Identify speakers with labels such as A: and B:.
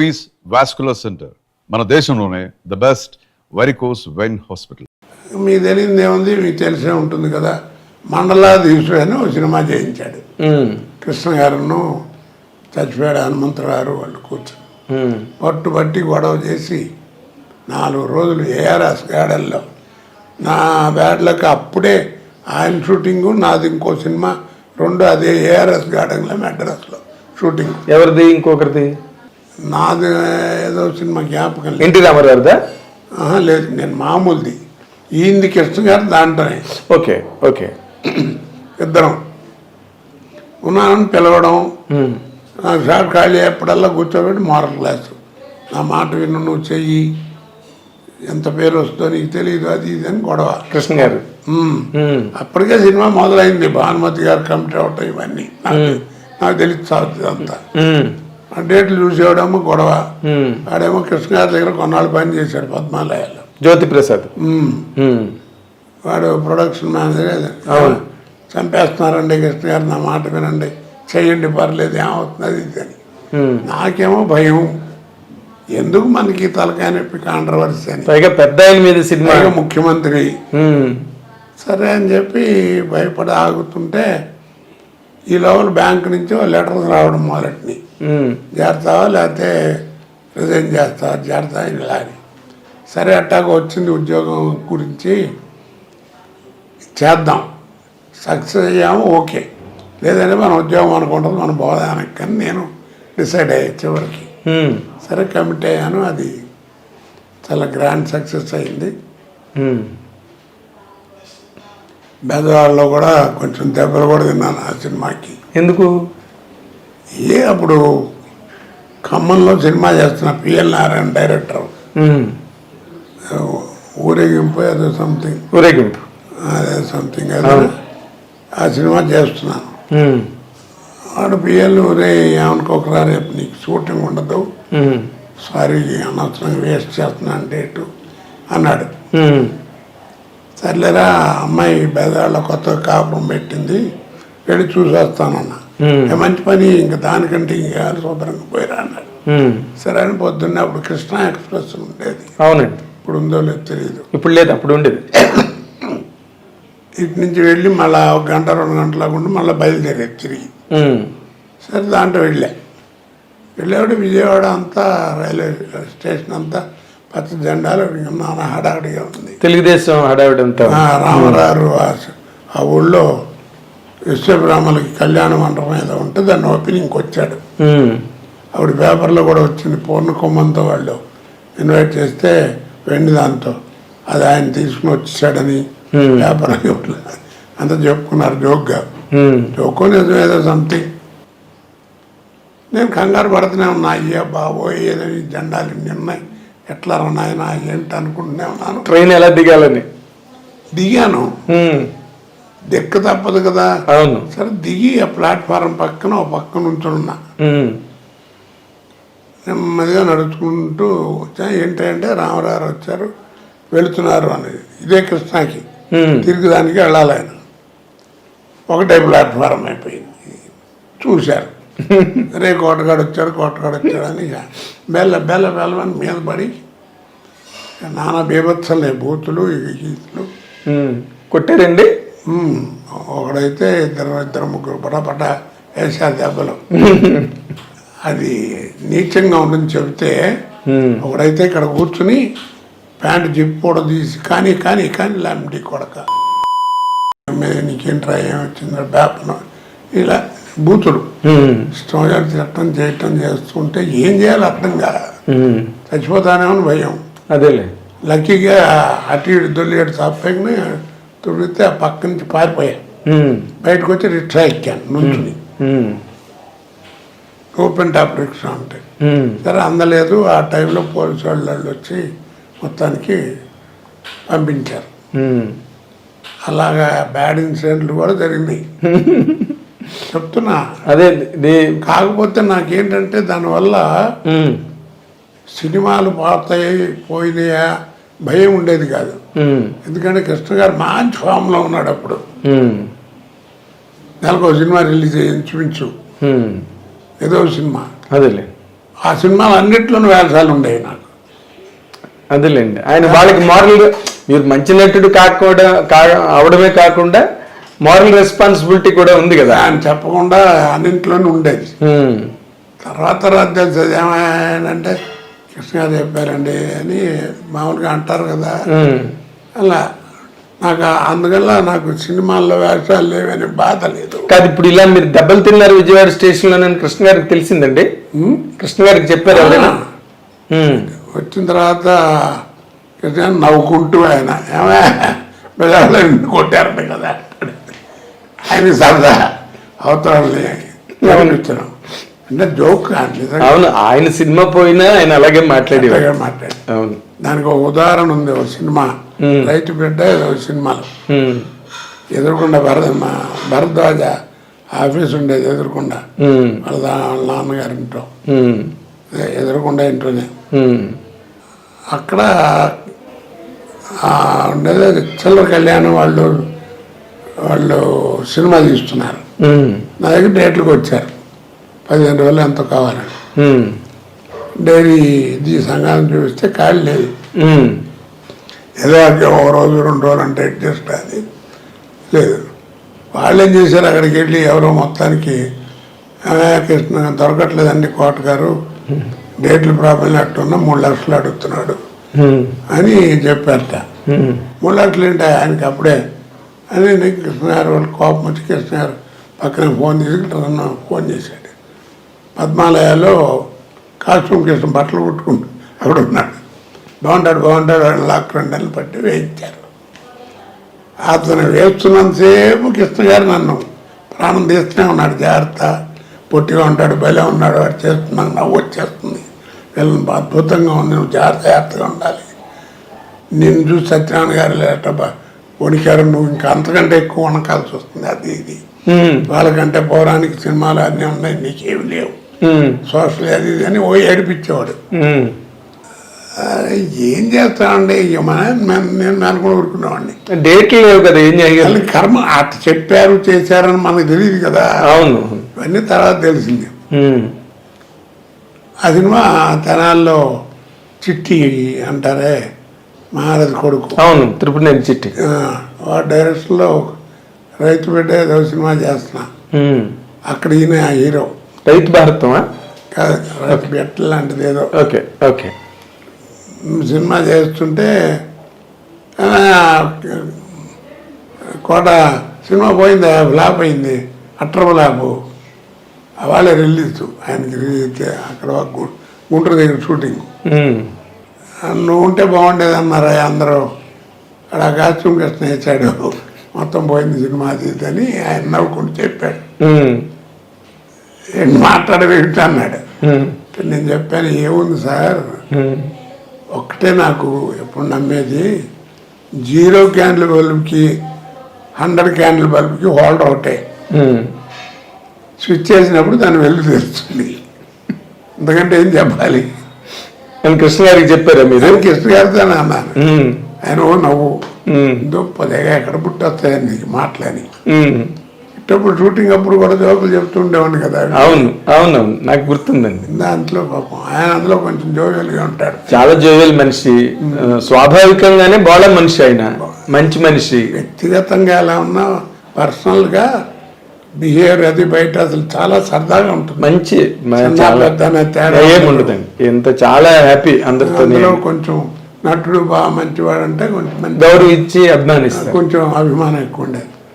A: విస్ vascular centre మన దేశంలోనే the best varicose vein hospital.
B: మీకు తెలియదు ఏముంది, మీకు తెలిసే ఉంటుంది కదా. మండలాధీశుడు అని ఒక సినిమా చేయించాడు. కృష్ణ గారును చచ్చిపోయాడు హనుమంతరావు గారు వాళ్ళు కూర్చొని పట్టుబట్టి గొడవ చేసి 4 రోజులు ఏఆర్ఎస్ గార్డెన్లో నా బ్యాడ్లకు అప్పుడే ఆయన షూటింగు, నాది ఇంకో సినిమా 2 అదే ఏఆర్ఎస్ గార్డెన్లో మెడ్రాస్లో షూటింగ్.
C: ఎవరిది? ఇంకొకరిది?
B: నాది ఏదో సినిమా జ్ఞాపకం
C: ఎన్టీ రామారావుదా?
B: లేదు, నేను మామూలుది. ఈయనది కృష్ణ గారు దాంట్లోనే.
C: Okay okay.
B: ఇద్దరం ఉన్నానని పిలవడం, నాకు షాట్ ఖాళీ ఎప్పుడల్లా కూర్చోబెట్టి మోరల్ క్లాసు, నా మాట విను, నువ్వు చెయ్యి, ఎంత పేరు వస్తుందో నీకు తెలియదు, అది ఇది అని గొడవ.
C: కృష్ణ గారు
B: అప్పటికే సినిమా మొదలైంది. భానుమతి గారు కమిటీ అవటం ఇవన్నీ నాకు తెలిసి సాగుతుంది అంతా. ఆ డేట్లు చూసేవాడేమో గొడవ. వాడేమో కృష్ణ గారి దగ్గర కొన్నాళ్ళు పని చేశాడు పద్మాలయాల్లో.
C: జ్యోతి ప్రసాద్
B: వాడు ప్రొడక్షన్ మేనేజర్. చంపేస్తున్నారండి కృష్ణ గారు, నా మాట వినండి, చెయ్యండి, పర్లేదు, ఏమవుతుంది అది ఇది అని. నాకేమో భయం, ఎందుకు మనకి తలకాయ నొప్పి, కాంట్రవర్సీ అని.
C: పైగా పెద్ద ఆయన మీద సినిమా,
B: ముఖ్యమంత్రి. సరే అని చెప్పి భయపడి ఆగుతుంటే ఈ లోపల బ్యాంకు నుంచి లెటర్స్ రావడం మొదలెట్టినాయి. చేస్తావా లేకపోతే రిజైన్ చేస్తావా, చేస్తావా ఇలా అని. సరే అట్టాక వచ్చింది ఉద్యోగం గురించి, చేద్దాం, సక్సెస్ అయ్యాము ఓకే, లేదంటే మన ఉద్యోగం అనుకుంటుంది, మన బోధానికి కానీ నేను డిసైడ్ అయ్యా చివరికి. సరే కమిట్ అయ్యాను. అది చాలా గ్రాండ్ సక్సెస్ అయింది. బెదవాడలో కూడా కొంచెం దెబ్బలు కూడా తిన్నాను ఆ సినిమాకి.
C: ఎందుకు?
B: అప్పుడు ఖమ్మంలో సినిమా చేస్తున్న పిఎల్ నారాయణ డైరెక్టర్, ఊరేగింపు ఏదో సంథింగ్,
C: ఊరేగింపు
B: అదే సంథింగ్ ఏదో ఆ సినిమా చేస్తున్నాను. వాడు పిఎల్ ఊరే ఏమనుకోకరా, రేపు నీకు షూటింగ్ ఉండదు, సారీ అనవసరంగా వేస్ట్ చేస్తున్నా డేటు అన్నాడు. సర్లేరా, అమ్మాయి బెదవాడలో కొత్తగా కాపురం పెట్టింది, వెళ్ళి చూసేస్తానన్నా. మంచి పని, ఇంకా దానికంటే ఇంకా శుభ్రంగా పోయిరా అన్నాడు. సరే అని పొద్దున్నే అప్పుడు కృష్ణా ఎక్స్ప్రెస్ ఉండేది.
C: అవునండి.
B: ఇప్పుడు ఉందో లేదో తెలియదు.
C: ఇప్పుడు లేదు, అప్పుడు ఉండేది.
B: ఇటు నుంచి వెళ్ళి మళ్ళీ 1 గంట 2 గంటలకు ఉండి మళ్ళీ బయలుదేరేది తిరిగి. సరే దాంట్లో వెళ్ళేవాడు విజయవాడ అంతా, రైల్వే స్టేషన్ అంతా పచ్చ జెండాలు నాన్న హడావిడిగా ఉంది.
C: తెలుగుదేశం హడావిడి అంతా.
B: రామారావు ఆ ఊళ్ళో విశ్వబ్రాహ్మణులకి కళ్యాణ మండపం ఏదో ఉంటే దాన్ని ఓపెనింగ్కి వచ్చాడు. అప్పుడు పేపర్లో కూడా వచ్చింది, పూర్ణ కొమ్మంతో వాళ్ళు ఇన్వైట్ చేస్తే వెండి దాంతో అది ఆయన తీసుకుని వచ్చేసాడని పేపర్ అంతా చెప్పుకున్నారు జోక్గా. జోకో నిజం ఏదో సంథింగ్. నేను కంగారు పడుతూనే ఉన్నా, అయ్యా బాబోయ్ ఏదో ఈ జెండాలు ఇన్ని ఉన్నాయి, ఎట్లా ఉన్నాయన ఏంటి అనుకుంటూనే ఉన్నాను.
C: ట్రైన్ ఎలా దిగాలని
B: దిగాను, దిక్క తప్పదు కదా. సరే దిగి ఆ ప్లాట్ఫారం పక్కన ఒక పక్క నుంచున్నా, నెమ్మదిగా నడుచుకుంటూ వచ్చా. ఏంటంటే రామారావు వచ్చారు, వెళుతున్నారు అనేది. ఇదే కృష్ణాకి తిరిగిదానికి వెళ్ళాలి ఆయన. ఒకటే ప్లాట్ఫారం అయిపోయింది. చూశారు, రే కోటగాడు వచ్చాడు అని బెల్ల బెల్ల బెల్లమని మీద పడి నానా బీభత్సలే, బూతులు గీతులు
C: కొట్టారండి.
B: ఒకడైతే ఇద్దరు ముగ్గురు పటపట వేసారు దెబ్బలు. అది నీచంగా ఉందని చెబితే ఒకడైతే ఇక్కడ కూర్చుని ప్యాంటు జిప్ కూడా తీసి కానీ కానీ కానీ లాంటి కొడక నీకేంట్రా ఏమొచ్చిందో బేపను ఇలా బూతుడు ఇష్టం తిట్టడం చేయటం చేస్తుంటే ఏం చేయాలి అర్థం కాదు. చచ్చిపోతానేమని భయం.
C: అదేలే,
B: లక్కీగా అటు ఇటు దొల్లిగడు తప్పని తుడితే ఆ పక్క నుంచి పారిపోయా. బయటకు వచ్చి రిక్షా ఎక్కాను నుంచుని, ఓపెన్ టాప్ రిక్షా ఉంటాయి. సరే అందలేదు. ఆ టైంలో పోలీసు వాళ్ళు వచ్చి మొత్తానికి పంపించారు. అలాగా బ్యాడ్ ఇన్సిడెంట్లు కూడా జరిగినాయి చెప్తున్నా.
C: అదే
B: కాకపోతే నాకేంటంటే దానివల్ల సినిమాలు పోయినాయా భయం ఉండేది కాదు. ఎందుకంటే కృష్ణ గారు మంచి ఫామ్లో ఉన్నాడు అప్పుడు. నెలకు సినిమా రిలీజ్ అయ్యి చూపించు ఏదో సినిమా,
C: అదేలే
B: ఆ సినిమాలు అన్నిట్లోనూ వేషాలు ఉండేవి నాకు.
C: అదేలేండి, ఆయన వాళ్ళకి మారల్, మీరు మంచి నటుడు అవడమే కాకుండా మారల్ రెస్పాన్సిబిలిటీ కూడా ఉంది కదా.
B: ఆయన చెప్పకుండా అన్నింట్లోనూ ఉండేది. తర్వాత తెలిసేది ఏమైందంటే కృష్ణ గారు చెప్పారండి అని మామూలుగా అంటారు కదా, అలా నాకు అందువల్ల నాకు సినిమాల్లో వేషాలు లేవని బాధ లేదు.
C: కాదు, ఇప్పుడు ఇలా మీరు దెబ్బలు తిన్నారు విజయవాడ స్టేషన్లో కృష్ణ గారికి తెలిసిందండి? కృష్ణ గారికి చెప్పారు ఎవరైనా?
B: వచ్చిన తర్వాత కృష్ణ నవ్వుకుంటూ ఆయన ఏమే బెజార్లో కొట్టారంట కదా, ఆయన సరదా అవతరాలని గమనించడం అంటే జోక్ నిజంగా.
C: అవును, ఆయన సినిమా పోయినా ఆయన అలాగే మాట్లాడేవారు. అవును,
B: దానికి ఒక ఉదాహరణ ఉంది. ఒక సినిమా రైతు బిడ్డ ఏదో సినిమాలో ఎదురుకుండా భరద్వాజ ఆఫీస్ ఉండేది, ఎదురుకుండా వాళ్ళ నాన్నగారి ఇంట్లో, ఎదురుకుండా ఇంట్లోనే. అక్కడ ఉండేది చిల్లర కళ్యాణం వాళ్ళు సినిమా తీస్తున్నారు. నా దగ్గర డేట్లకు వచ్చారు, 15 రోజులు ఎంతో కావాలని. డైరీ ఇది సంఘాన్ని చూపిస్తే ఖాళీ లేదు. ఏదో ఒక రోజు 2 రోజులు అంటే అడ్జస్ట్ అది లేదు. వాళ్ళు ఏం చేశారు, అక్కడికి వెళ్ళి ఎవరో మొత్తానికి కృష్ణ దొరకట్లేదండి కోట గారు, డేట్లు ప్రాబ్లం అట్టున్నా 3 లక్షలు అడుగుతున్నాడు అని చెప్పారట. 3 లక్షలు ఏంటి ఆయనకి అప్పుడే అని కృష్ణ గారు వాళ్ళు కోపం వచ్చి కృష్ణ గారు పక్కన ఫోన్ తీసుకుంటారన్న ఫోన్ చేశాడు. పద్మాలయాలో కాస్ట్యూమ్ కృష్ణ బట్టలు కుట్టుకుంటూ అక్కడ ఉన్నాడు. బాగుంటాడు లాక్ 2 నెలలు పట్టి వేయించారు. అతను వేస్తున్నంతసేపు కృష్ణ గారు నన్ను ప్రాణం తీస్తూనే ఉన్నాడు. జాగ్రత్త, పొట్టిగా ఉంటాడు, భలే ఉన్నాడు, వాడు చేస్తున్నాను, నవ్వు వచ్చేస్తుంది, వీళ్ళని అద్భుతంగా ఉంది, నువ్వు జాగ్రత్తగా ఉండాలి, నిన్ను చూసి సత్యనారాయణ గారు లేటబ్బా వణికారు, నువ్వు ఇంకా అంతకంటే ఎక్కువ వణకాల్సి వస్తుంది, అది ఇది వాళ్ళకంటే పౌరాణిక సినిమాలు అన్నీ ఉన్నాయి, నీకేమి లేవు, సోషల్ అది ఇది అని ఏడిపించేవాడు. ఏం చేస్తామండి నేను అనుకుని ఊరుకునేవాడిని.
C: డేట్లు లేవు కదా, ఏం చేయాలి,
B: కర్మ అట్ట చెప్పారు చేశారని మనకు తెలియదు కదా.
C: అవును,
B: ఇవన్నీ తర్వాత తెలిసింది. ఆ సినిమా తెనాల్లో చిట్టి అంటారే మహారాజు కొడుకు,
C: అవును, తిరుపతి చిట్టి,
B: వాడు డైరెక్షన్లో రైతు బిడ్డ ఏదో సినిమా చేస్తున్నా. అక్కడ ఈయన హీరో.
C: రైతు భారతమా
B: కాదు, రైతు బిడ్డ లాంటిది ఏదో.
C: Okay okay.
B: సినిమా చేస్తుంటే కోట సినిమా పోయింది, ఫ్లాప్ అయింది, అట్ర ఫ్లాప్. వాళ్ళే రిలీజ్ ఆయనకి అక్కడ గుంటూరు దగ్గర షూటింగ్. నువ్వు ఉంటే బాగుండేది అన్నారా అందరూ. అక్కడ కాస్ట్యూమ్ కృష్ణ వేసాడు, మొత్తం పోయింది సినిమా అది అని ఆయన నవ్వుకుంటూ చెప్పాడు. మాట్లాడవేమిటి అన్నాడు. నేను చెప్పాను, ఏముంది సార్, ఒక్కటే నాకు ఎప్పుడు నమ్మేది, 0 క్యాండిల్ బల్బుకి 100 క్యాండిల్ బల్బుకి హోల్డర్ ఒకటే, స్విచ్ చేసినప్పుడు దాన్ని వెళ్ళు తెలుస్తుంది, ఎందుకంటే ఏం చెప్పాలి
C: అని కృష్ణ గారికి చెప్పారా మీరు?
B: కృష్ణ గారితో అన్నాను. ఆయన ఓ నవ్వు, దుప్పదేగా ఎక్కడ పుట్టొస్తాయని నీకు మాటలని. ఇట్టప్పుడు షూటింగ్ అప్పుడు కూడా జోకులు చెప్తూ ఉండేవాడిని కదా.
C: అవును అవునవును, నాకు గుర్తుందండి.
B: దాంట్లో పాపం ఆయన అందులో కొంచెం జోవియల్గా ఉంటాడు,
C: చాలా జోవియల్ మనిషి, స్వాభావికంగానే బాగా మనిషి, ఆయన మంచి మనిషి.
B: వ్యక్తిగతంగా ఎలా ఉన్నా పర్సనల్గా బిహేవియర్ అది బయట అసలు చాలా సరదాగా ఉంటుంది,
C: మంచి,
B: తేడా
C: ఏముండదండి, ఎంత చాలా హ్యాపీ అందరితో.
B: అందులో కొంచెం నటుడు బాగా మంచివాడు అంటే కొంచెం
C: గౌరవం ఇచ్చి అభిమానిస్తారు,
B: కొంచెం అభిమానం ఎక్కువ ఉండేది.